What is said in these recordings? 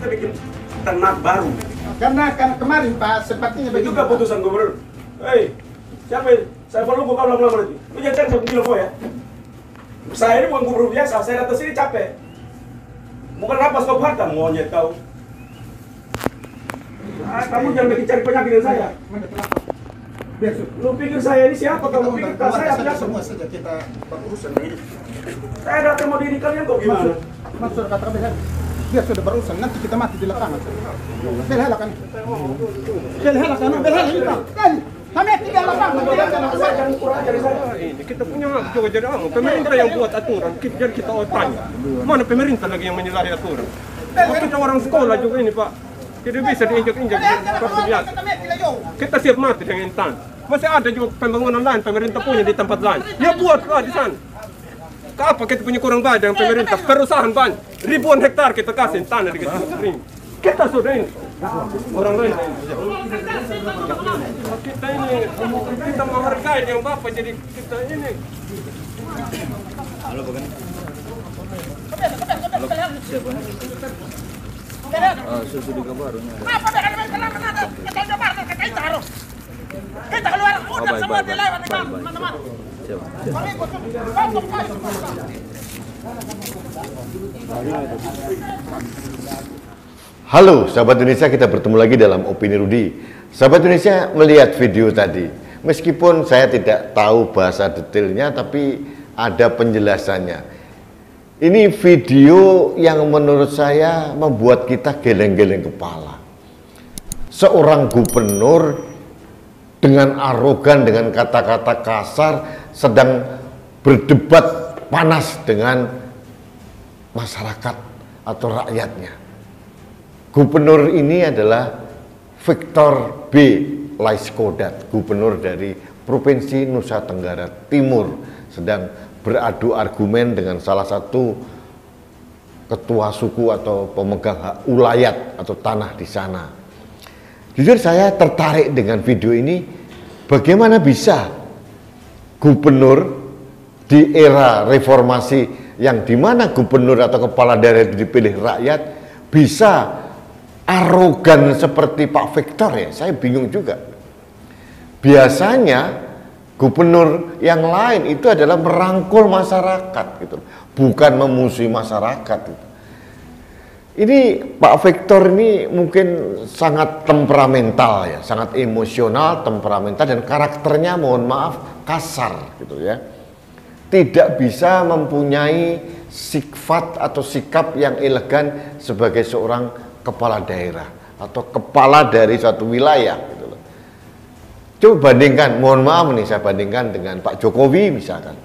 kita bikin ternak baru. Karena kemarin Pak, sepertinya Itu keputusan gubernur. Hei, siapa ini? Saya perlu buka lama-lama nanti. Lu jangan cari satu kilo ya. Saya ini bukan gubernur biasa, saya datang sini capek. Bukan napas kau hantam, monyet kau. Kamu jangan bikin cari penyakit dengan saya. Lu pikir saya ini siapa? Kamu pikir saya apa? Semua saja kita berurusan ini. Saya datang mau didik kalian kok gimana? Maksud kata Belhan, dia sudah berurusan, nanti kita mati di lapangan. Belhan kan? Belhan ini Pak. Kami tinggal lapangan. Jangan kurang ajar saya. Ini kita punya hak juga jadi pemerintah yang buat aturan, jadi kita tanya. Mana pemerintah lagi yang menyalahi aturan? Kita orang sekolah juga ini Pak. Tidak bisa diinjak-injak seperti biasa. Kita siap mati dengan intan. Masih ada juga pembangunan lain, pemerintah punya di tempat lain. Ya buatlah di sana. Apa kita punya kurang baik dengan pemerintah? Perusahaan banyak, ribuan hektar kita kasih tanah di sini. Kita sudah ini. Orang lain. Kita ini, kita menghargai yang Bapak, jadi kita ini. Halo, Bapak. Susu di kabarnya. Kita keluar udah semua dilewat teman-teman. Halo sahabat Indonesia, kita bertemu lagi dalam Opini Rudi. Sahabat Indonesia melihat video tadi, meskipun saya tidak tahu bahasa detailnya, tapi ada penjelasannya. Ini video yang menurut saya membuat kita geleng-geleng kepala. Seorang gubernur dengan arogan, dengan kata-kata kasar, sedang berdebat panas dengan masyarakat atau rakyatnya. Gubernur ini adalah Victor B. Laiskodat, gubernur dari Provinsi Nusa Tenggara Timur, sedang beradu argumen dengan salah satu ketua suku atau pemegang hak ulayat atau tanah di sana. Jujur saya tertarik dengan video ini. Bagaimana bisa gubernur di era reformasi yang dimana gubernur atau kepala daerah itu dipilih rakyat bisa arogan seperti Pak Victor ya? Saya bingung juga. Biasanya gubernur yang lain itu adalah merangkul masyarakat gitu, bukan memusuhi masyarakat gitu. Ini Pak Victor ini mungkin sangat temperamental ya, sangat emosional, temperamental, dan karakternya mohon maaf kasar gitu ya. Tidak bisa mempunyai sifat atau sikap yang elegan sebagai seorang kepala daerah atau kepala dari suatu wilayah gitu loh. Coba bandingkan, mohon maaf nih, saya bandingkan dengan Pak Jokowi misalkan.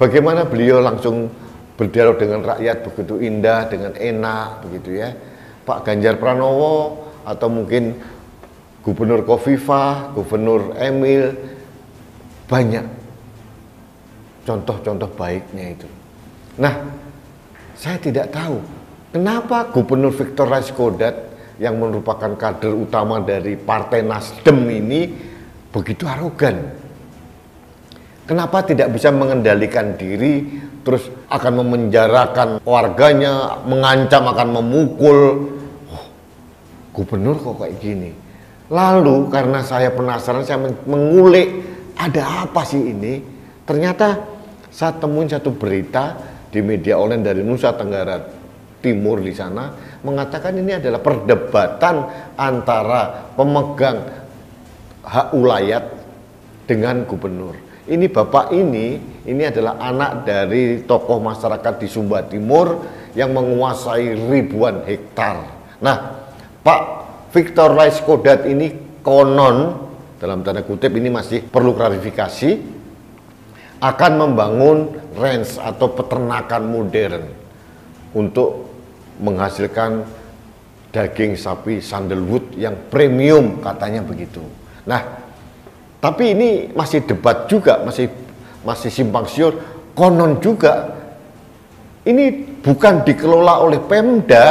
Bagaimana beliau langsung berdialog dengan rakyat begitu indah, dengan enak begitu ya. Pak Ganjar Pranowo atau mungkin Gubernur Khofifah, Gubernur Emil, banyak contoh-contoh baiknya itu. Nah, saya tidak tahu kenapa Gubernur Victor Laiskodat yang merupakan kader utama dari Partai Nasdem ini begitu arogan. Kenapa tidak bisa mengendalikan diri, terus akan memenjarakan warganya, mengancam akan memukul. Oh, gubernur kok kayak gini. Lalu karena saya penasaran, saya mengulik ada apa sih ini. Ternyata saya temuin satu berita di media online dari Nusa Tenggara Timur di sana, mengatakan ini adalah perdebatan antara pemegang hak ulayat dengan gubernur. Ini bapak ini adalah anak dari tokoh masyarakat di Sumba Timur yang menguasai ribuan hektar. Nah, Pak Victor Laiskodat ini konon, dalam tanda kutip ini masih perlu klarifikasi, akan membangun ranch atau peternakan modern untuk menghasilkan daging sapi sandalwood yang premium katanya begitu. Nah, tapi ini masih debat juga, masih simpang siur. Konon juga ini bukan dikelola oleh Pemda,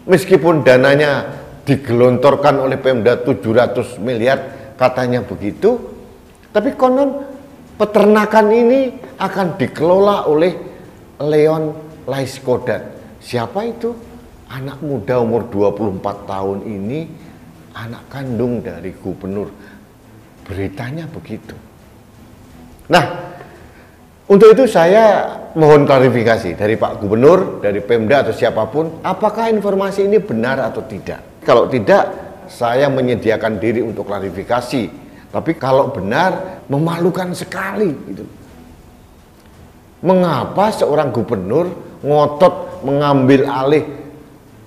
meskipun dananya digelontorkan oleh Pemda 700 miliar katanya begitu, tapi konon peternakan ini akan dikelola oleh Leon Laiskodat. Siapa itu? anak muda umur 24 tahun ini anak kandung dari gubernur. Beritanya begitu. Nah, untuk itu saya mohon klarifikasi dari Pak Gubernur, dari Pemda atau siapapun, apakah informasi ini benar atau tidak. Kalau tidak, saya menyediakan diri untuk klarifikasi. Tapi kalau benar, memalukan sekali gitu. Mengapa seorang gubernur ngotot mengambil alih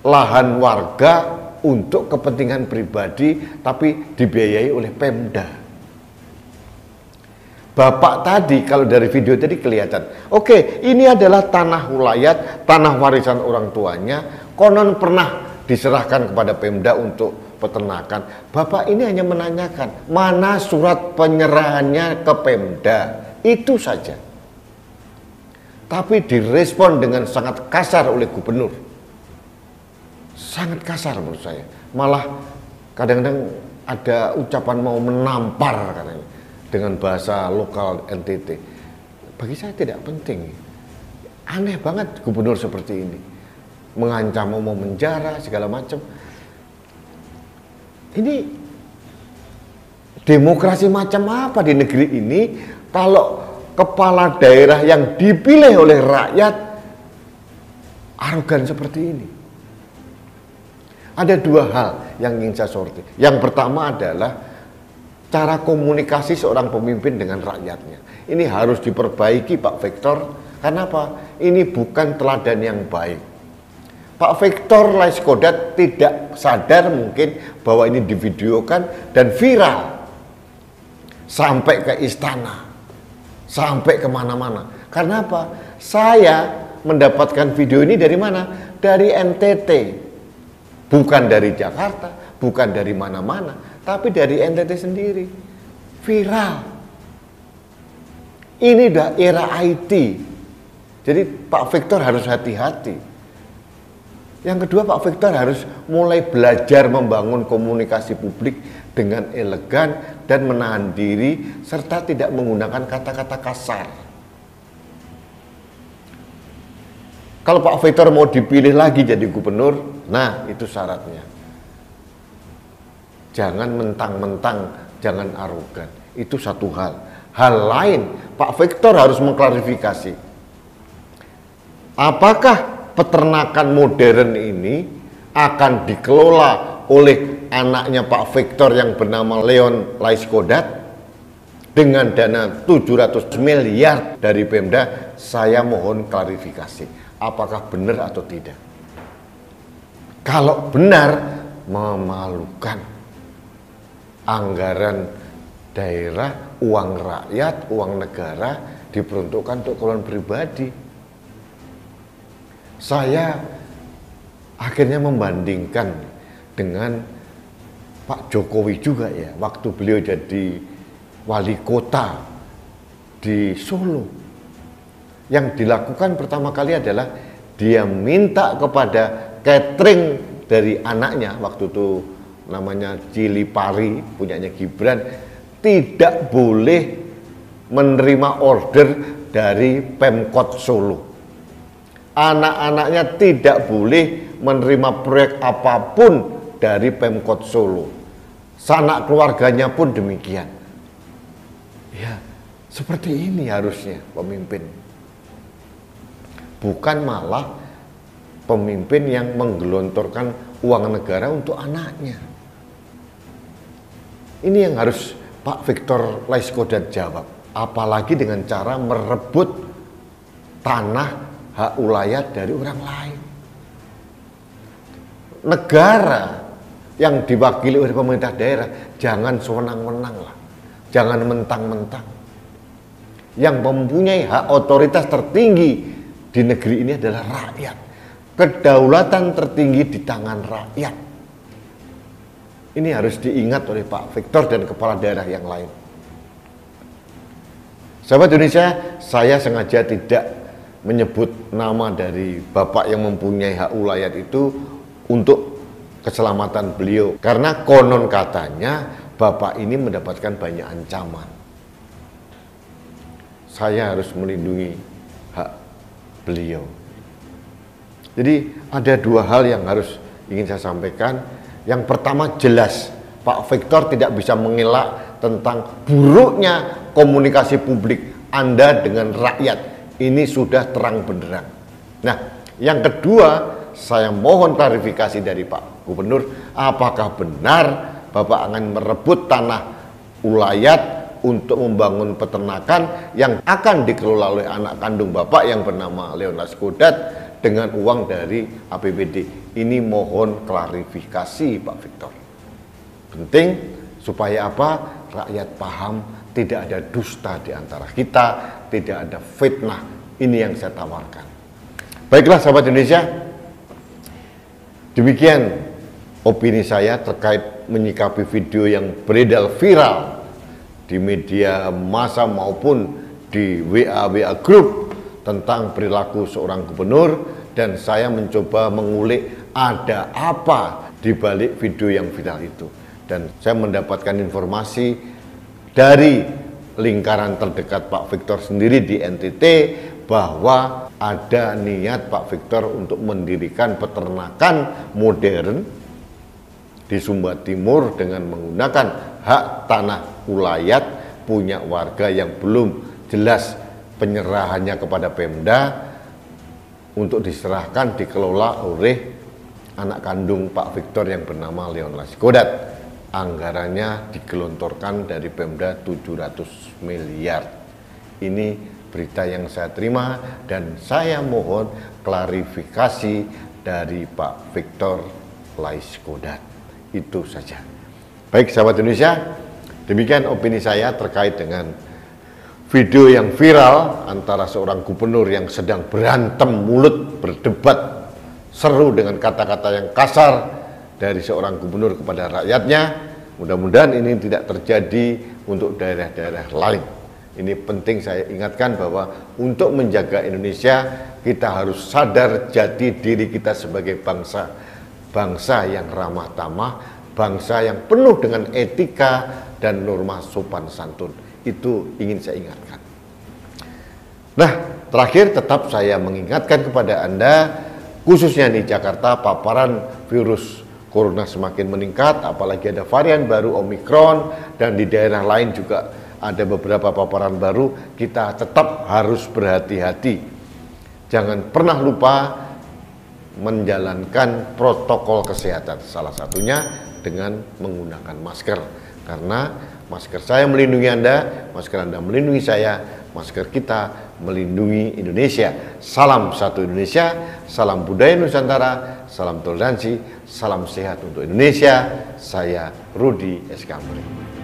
lahan warga untuk kepentingan pribadi tapi dibiayai oleh Pemda? Bapak tadi kalau dari video tadi kelihatan, oke, ini adalah tanah wilayah, tanah warisan orang tuanya, konon pernah diserahkan kepada Pemda untuk peternakan. Bapak ini hanya menanyakan mana surat penyerahannya ke Pemda, itu saja. Tapi direspon dengan sangat kasar oleh gubernur. Sangat kasar menurut saya. Malah kadang-kadang ada ucapan mau menampar katanya dengan bahasa lokal NTT. Bagi saya tidak penting. Aneh banget gubernur seperti ini. Mengancam mau menjara segala macam. Ini demokrasi macam apa di negeri ini kalau kepala daerah yang dipilih oleh rakyat arogan seperti ini? Ada dua hal yang ingin saya soroti. Yang pertama adalah cara komunikasi seorang pemimpin dengan rakyatnya. Ini harus diperbaiki Pak Victor. Karena apa? Ini bukan teladan yang baik. Pak Victor Laiskodat tidak sadar mungkin bahwa ini divideokan dan viral sampai ke istana, sampai kemana-mana. Karena apa? Saya mendapatkan video ini dari mana? Dari NTT, bukan dari Jakarta, bukan dari mana-mana, tapi dari NTT sendiri. Viral. Ini udah era IT. Jadi Pak Victor harus hati-hati. Yang kedua, Pak Victor harus mulai belajar membangun komunikasi publik dengan elegan dan menahan diri serta tidak menggunakan kata-kata kasar. Kalau Pak Victor mau dipilih lagi jadi gubernur, nah itu syaratnya. Jangan mentang-mentang, jangan arogan. Itu satu hal. Hal lain, Pak Victor harus mengklarifikasi. Apakah peternakan modern ini akan dikelola oleh anaknya Pak Victor yang bernama Leon Laiskodat dengan dana 700 miliar dari Pemda? Saya mohon klarifikasi, apakah benar atau tidak. Kalau benar, memalukan. Anggaran daerah, uang rakyat, uang negara diperuntukkan untuk keperluan pribadi. Saya akhirnya membandingkan dengan Pak Jokowi juga ya, waktu beliau jadi wali kota di Solo. Yang dilakukan pertama kali adalah dia minta kepada catering dari anaknya, waktu itu namanya Cili Pari, punyanya Gibran, tidak boleh menerima order dari Pemkot Solo. Anak-anaknya tidak boleh menerima proyek apapun dari Pemkot Solo. Sanak keluarganya pun demikian. Ya, seperti ini harusnya pemimpin. Bukan malah pemimpin yang menggelontorkan uang negara untuk anaknya. Ini yang harus Pak Victor Laiskodat jawab. Apalagi dengan cara merebut tanah hak wilayah dari orang lain. Negara yang diwakili oleh pemerintah daerah jangan sewenang-wenang lah, jangan mentang-mentang. Yang mempunyai hak otoritas tertinggi di negeri ini adalah rakyat. Kedaulatan tertinggi di tangan rakyat. Ini harus diingat oleh Pak Victor dan kepala daerah yang lain. Sahabat Indonesia, saya sengaja tidak menyebut nama dari bapak yang mempunyai hak wilayah itu untuk keselamatan beliau, karena konon katanya bapak ini mendapatkan banyak ancaman. Saya harus melindungi hak beliau. Jadi ada dua hal yang harus ingin saya sampaikan. Yang pertama, jelas Pak Victor tidak bisa mengelak tentang buruknya komunikasi publik Anda dengan rakyat. Ini sudah terang benderang. Nah, yang kedua, saya mohon klarifikasi dari Pak Gubernur, apakah benar Bapak akan merebut tanah ulayat untuk membangun peternakan yang akan dikelola oleh anak kandung Bapak yang bernama Leonas Kodat dengan uang dari APBD. Ini mohon klarifikasi Pak Victor. Penting supaya apa? Rakyat paham, tidak ada dusta di antara kita, tidak ada fitnah. Ini yang saya tawarkan. Baiklah sahabat Indonesia, demikian opini saya terkait menyikapi video yang beredar viral di media massa maupun di WA group tentang perilaku seorang gubernur, dan saya mencoba mengulik ada apa di balik video yang viral itu. Dan saya mendapatkan informasi dari lingkaran terdekat Pak Victor sendiri di NTT bahwa ada niat Pak Victor untuk mendirikan peternakan modern di Sumba Timur dengan menggunakan hak tanah ulayat punya warga yang belum jelas penyerahannya kepada Pemda untuk diserahkan dikelola oleh anak kandung Pak Victor yang bernama Leonas Kodat. Anggarannya digelontorkan dari Pemda 700 miliar. Ini berita yang saya terima dan saya mohon klarifikasi dari Pak Victor Laiskodat. Itu saja. Baik sahabat Indonesia, demikian opini saya terkait dengan video yang viral antara seorang gubernur yang sedang berantem mulut, berdebat seru dengan kata-kata yang kasar dari seorang gubernur kepada rakyatnya. Mudah-mudahan ini tidak terjadi untuk daerah-daerah lain. Ini penting saya ingatkan bahwa untuk menjaga Indonesia kita harus sadar jati diri kita sebagai bangsa. Bangsa yang ramah tamah, bangsa yang penuh dengan etika dan norma sopan santun. Itu ingin saya ingatkan. Nah, terakhir tetap saya mengingatkan kepada Anda, khususnya di Jakarta, paparan virus Corona semakin meningkat, apalagi ada varian baru Omikron, dan di daerah lain juga ada beberapa paparan baru. Kita tetap harus berhati-hati. Jangan pernah lupa menjalankan protokol kesehatan, salah satunya dengan menggunakan masker, karena masker saya melindungi Anda, masker Anda melindungi saya, masker kita melindungi Indonesia. Salam satu Indonesia, salam budaya Nusantara, salam toleransi, salam sehat untuk Indonesia. Saya Rudi S. Kamri.